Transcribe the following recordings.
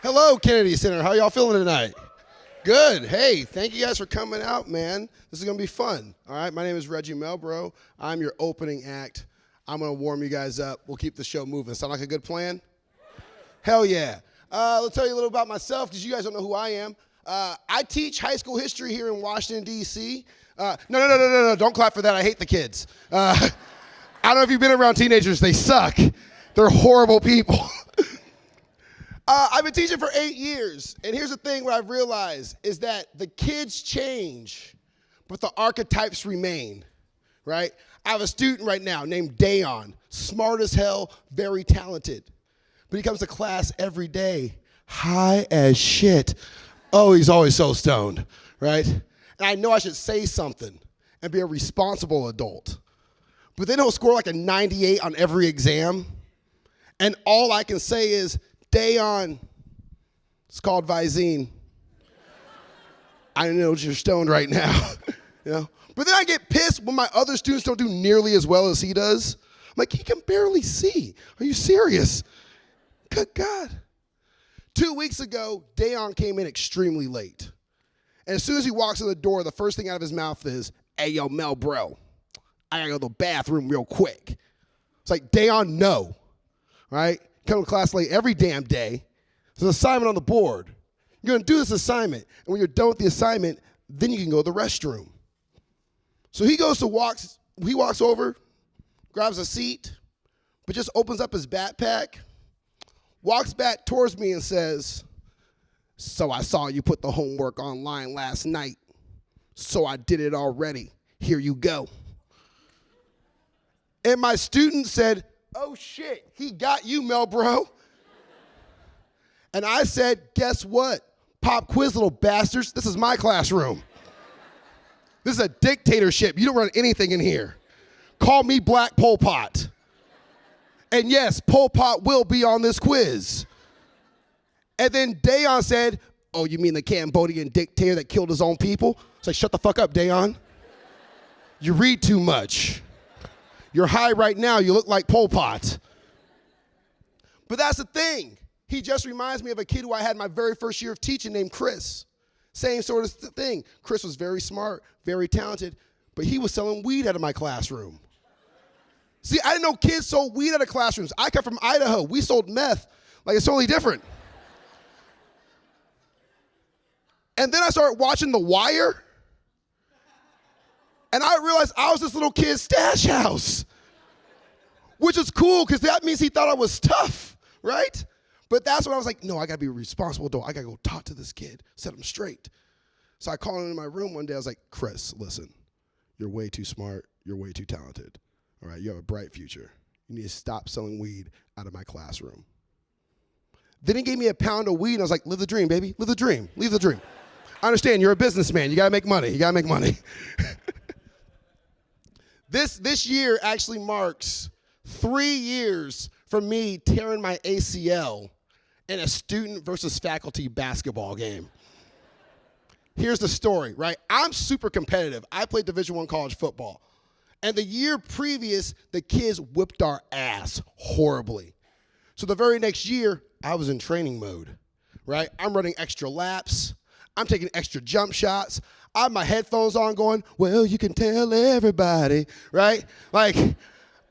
Hello, Kennedy Center. How y'all feeling tonight? Good. Hey, thank you guys for coming out, man. This is going to be fun. All right, my name is Reggie Melbrough. I'm your opening act. I'm going to warm you guys up. We'll keep the show moving. Sound like a good plan? Hell yeah. I'll tell you a little about myself because you guys don't know who I am. I teach high school history here in Washington, D.C. No. Don't clap for that. I hate the kids. I don't know if you've been around teenagers. They suck. They're horrible people. I've been teaching for 8 years, and here's the thing, what I've realized is that the kids change, but the archetypes remain, right? I have a student right now named Dayon, smart as hell, very talented, but he comes to class every day, high as shit. Oh, he's always so stoned, right? And I know I should say something and be a responsible adult, but then he'll score like a 98 on every exam, and all I can say is, Dayon, it's called Visine. I know you're stoned right now, you know. But then I get pissed when my other students don't do nearly as well as he does. I'm like, he can barely see. Are you serious? Good God. 2 weeks ago, Dayon came in extremely late. And as soon as he walks in the door, the first thing out of his mouth is, hey, yo, Melbrough, I gotta go to the bathroom real quick. It's like, Dayon, no, right? Come to class late every damn day. There's an assignment on the board. You're gonna do this assignment, and when you're done with the assignment, then you can go to the restroom. So he walks over, grabs a seat, but just opens up his backpack, walks back towards me and says, so I saw you put the homework online last night, so I did it already. Here you go. And my student said, oh shit, he got you, Melbrough. And I said, guess what? Pop quiz, little bastards. This is my classroom. This is a dictatorship. You don't run anything in here. Call me Black Pol Pot. And yes, Pol Pot will be on this quiz. And then Dayon said, oh, you mean the Cambodian dictator that killed his own people? It's like, shut the fuck up, Dayon. You read too much. You're high right now, you look like Pol Pot. But that's the thing. He just reminds me of a kid who I had my very first year of teaching named Chris. Same sort of thing. Chris was very smart, very talented, but he was selling weed out of my classroom. See, I didn't know kids sold weed out of classrooms. I come from Idaho. We sold meth. Like, it's totally different. And then I started watching The Wire. And I realized I was this little kid's stash house, which is cool because that means he thought I was tough, right? But that's when I was like, no, I gotta be a responsible adult. I gotta go talk to this kid, set him straight. So I called him in my room one day. I was like, Chris, listen, you're way too smart. You're way too talented. All right, you have a bright future. You need to stop selling weed out of my classroom. Then he gave me a pound of weed, and I was like, live the dream, baby. Live the dream. Leave the dream. I understand, you're a businessman. You gotta make money. You gotta make money. This year actually marks 3 years from me tearing my ACL in a student versus faculty basketball game. Here's the story, right? I'm super competitive. I played Division I college football. And the year previous, the kids whipped our ass horribly. So the very next year, I was in training mode, right? I'm running extra laps. I'm taking extra jump shots. I have my headphones on going, well, you can tell everybody, right? Like,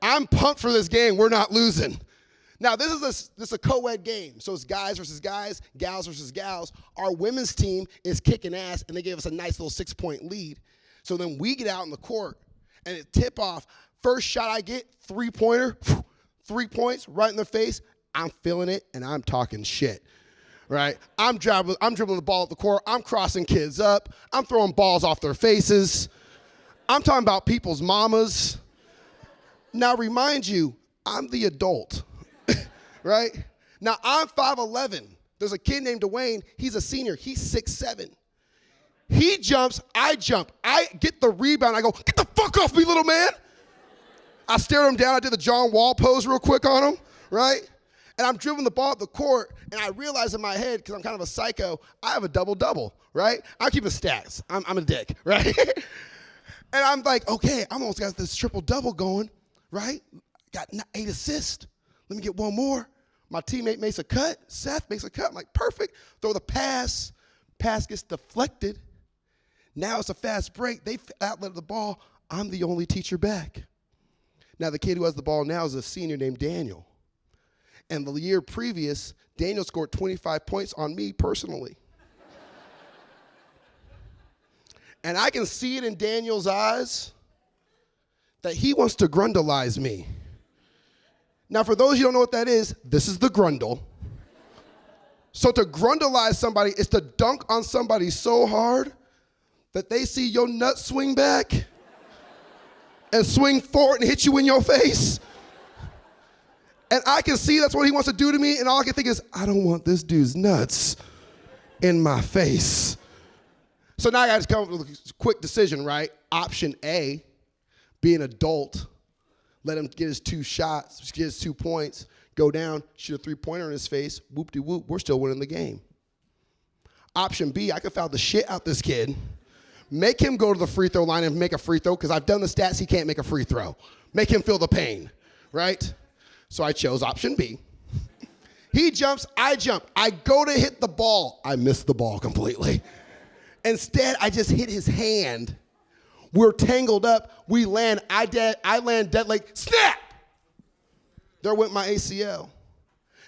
I'm pumped for this game. We're not losing. Now, this is a co-ed game, so it's guys versus guys, gals versus gals. Our women's team is kicking ass, and they gave us a nice little 6-point lead. So then we get out in the court, and it tip off. First shot I get, three-pointer, 3 points, right in the face. I'm feeling it, and I'm talking shit. Right? I'm dribbling the ball up the court. I'm crossing kids up. I'm throwing balls off their faces. I'm talking about people's mamas. Now, remind you, I'm the adult, right? Now, I'm 5'11". There's a kid named Dwayne. He's a senior. He's 6'7". He jumps. I jump. I get the rebound. I go, get the fuck off me, little man. I stared him down. I did the John Wall pose real quick on him, right? And I'm dribbling the ball up the court, and I realize in my head, because I'm kind of a psycho, I have a double-double, right? I'm keeping stats. I'm a dick, right? And I'm like, okay, I almost got this triple-double going, right? Got 8 assists. Let me get one more. My teammate makes a cut. Seth makes a cut. I'm like, perfect. Throw the pass. Pass gets deflected. Now it's a fast break. They outlet the ball. I'm the only teacher back. Now the kid who has the ball now is a senior named Daniel. And the year previous, Daniel scored 25 points on me personally. And I can see it in Daniel's eyes that he wants to grundleize me. Now, for those of you who don't know what that is, this is the grundle. So to grundleize somebody is to dunk on somebody so hard that they see your nut swing back and swing forward and hit you in your face. And I can see that's what he wants to do to me, and all I can think is, I don't want this dude's nuts in my face. So now I got to come up with a quick decision, right? Option A, be an adult, let him get his 2 shots, get his 2 points, go down, shoot a 3-pointer in his face, whoop-de-whoop, we're still winning the game. Option B, I could foul the shit out this kid, make him go to the free throw line and make a free throw, because I've done the stats, he can't make a free throw. Make him feel the pain, right? So I chose option B. He jumps, I jump. I go to hit the ball. I miss the ball completely. Instead, I just hit his hand. We're tangled up. We land. I land dead, like, snap! There went my ACL.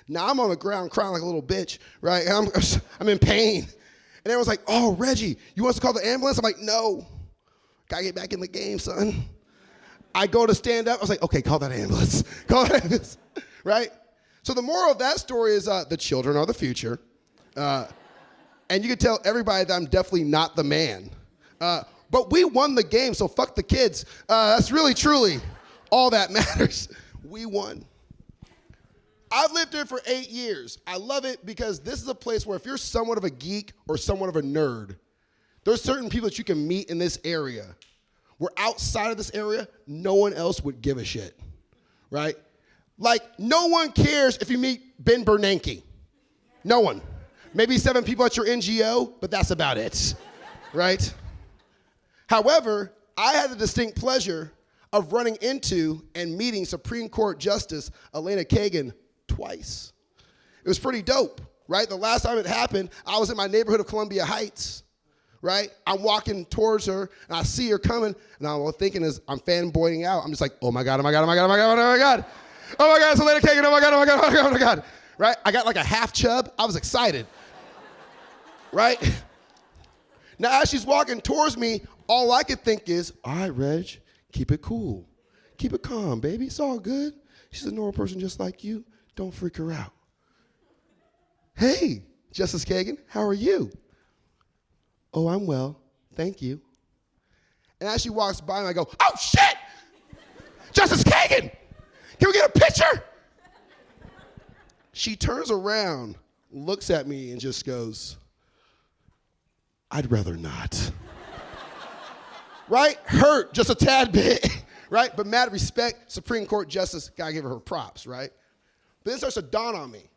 Now I'm on the ground crying like a little bitch, right? And I'm in pain. And everyone's like, oh, Reggie, you want us to call the ambulance? I'm like, no. Gotta get back in the game, son. I go to stand up. I was like, okay, call that ambulance. Call that ambulance, right? So the moral of that story is the children are the future. And you can tell everybody that I'm definitely not the man. But we won the game, so fuck the kids. That's really, truly all that matters. We won. I've lived here for 8 years. I love it because this is a place where if you're somewhat of a geek or somewhat of a nerd, there's certain people that you can meet in this area. Where outside of this area, no one else would give a shit, right? Like, no one cares if you meet Ben Bernanke. No one. Maybe 7 people at your NGO, but that's about it, right? However, I had the distinct pleasure of running into and meeting Supreme Court Justice Elena Kagan twice. It was pretty dope, right? The last time it happened, I was in my neighborhood of Columbia Heights, right? I'm walking towards her, and I see her coming, and I'm thinking as I'm fanboying out, I'm just like, oh my God, oh my God, oh my God, oh my God, oh my God. Oh my God, it's Elena Kagan, oh my God, oh my God, oh my God, oh my God. Right? I got like a half chub. I was excited, right? Now, as she's walking towards me, all I could think is, all right, Reg, keep it cool. Keep it calm, baby. It's all good. She's a normal person just like you. Don't freak her out. Hey, Justice Kagan, how are you? Oh, I'm well. Thank you. And as she walks by me, I go, oh, shit! Justice Kagan! Can we get a picture? She turns around, looks at me, and just goes, I'd rather not. Right? Hurt just a tad bit, right? But mad respect, Supreme Court Justice, gotta give her props, right? But then it starts to dawn on me.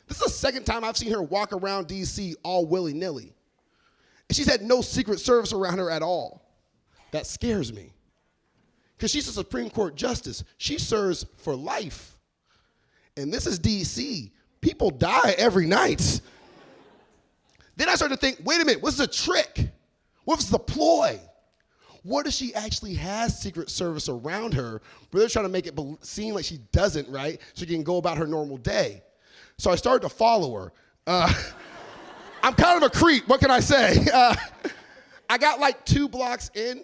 This is the second time I've seen her walk around DC all willy-nilly. And she's had no Secret Service around her at all. That scares me. Because she's a Supreme Court Justice. She serves for life. And this is DC. People die every night. Then I started to think, wait a minute, what's the trick? What's the ploy? What if she actually has Secret Service around her, but they're trying to make it seem like she doesn't, right? So she can go about her normal day. So I started to follow her. I'm kind of a creep, what can I say? I got like 2 blocks in,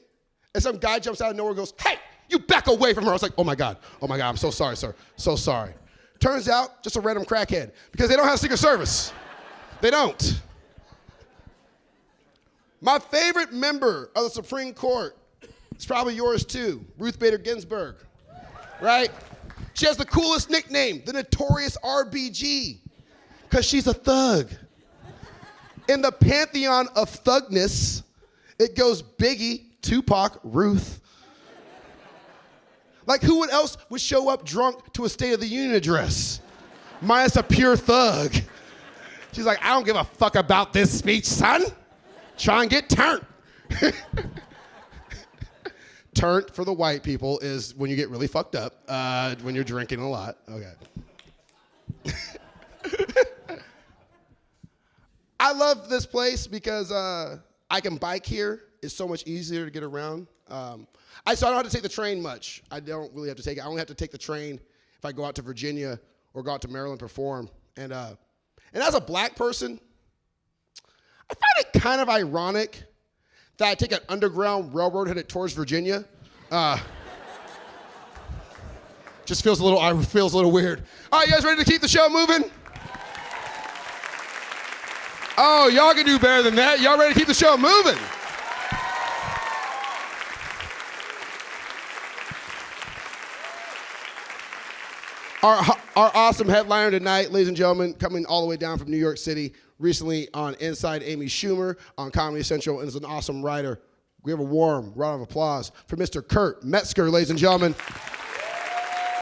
and some guy jumps out of nowhere and goes, hey, you back away from her. I was like, oh my God, I'm so sorry, sir, so sorry. Turns out, just a random crackhead, because they don't have Secret Service. They don't. My favorite member of the Supreme Court is probably yours too, Ruth Bader Ginsburg, right? She has the coolest nickname, the Notorious RBG, because she's a thug. In the pantheon of thugness, it goes Biggie, Tupac, Ruth. Like who else would show up drunk to a State of the Union address? Minus a pure thug. She's like, I don't give a fuck about this speech, son. Try and get turned. Turnt for the white people is when you get really fucked up, when you're drinking a lot. Okay. love this place because I can bike here. It's so much easier to get around. So I don't have to take the train much. I don't really have to take it. I only have to take the train if I go out to Virginia or go out to Maryland perform. And as a black person, I find it kind of ironic that I take an underground railroad headed towards Virginia. Just feels a little weird. All right, you guys ready to keep the show moving? Oh, y'all can do better than that. Y'all ready to keep the show moving? Our awesome headliner tonight, ladies and gentlemen, coming all the way down from New York City, recently on Inside Amy Schumer on Comedy Central, and is an awesome writer. We have a warm round of applause for Mr. Kurt Metzger, ladies and gentlemen.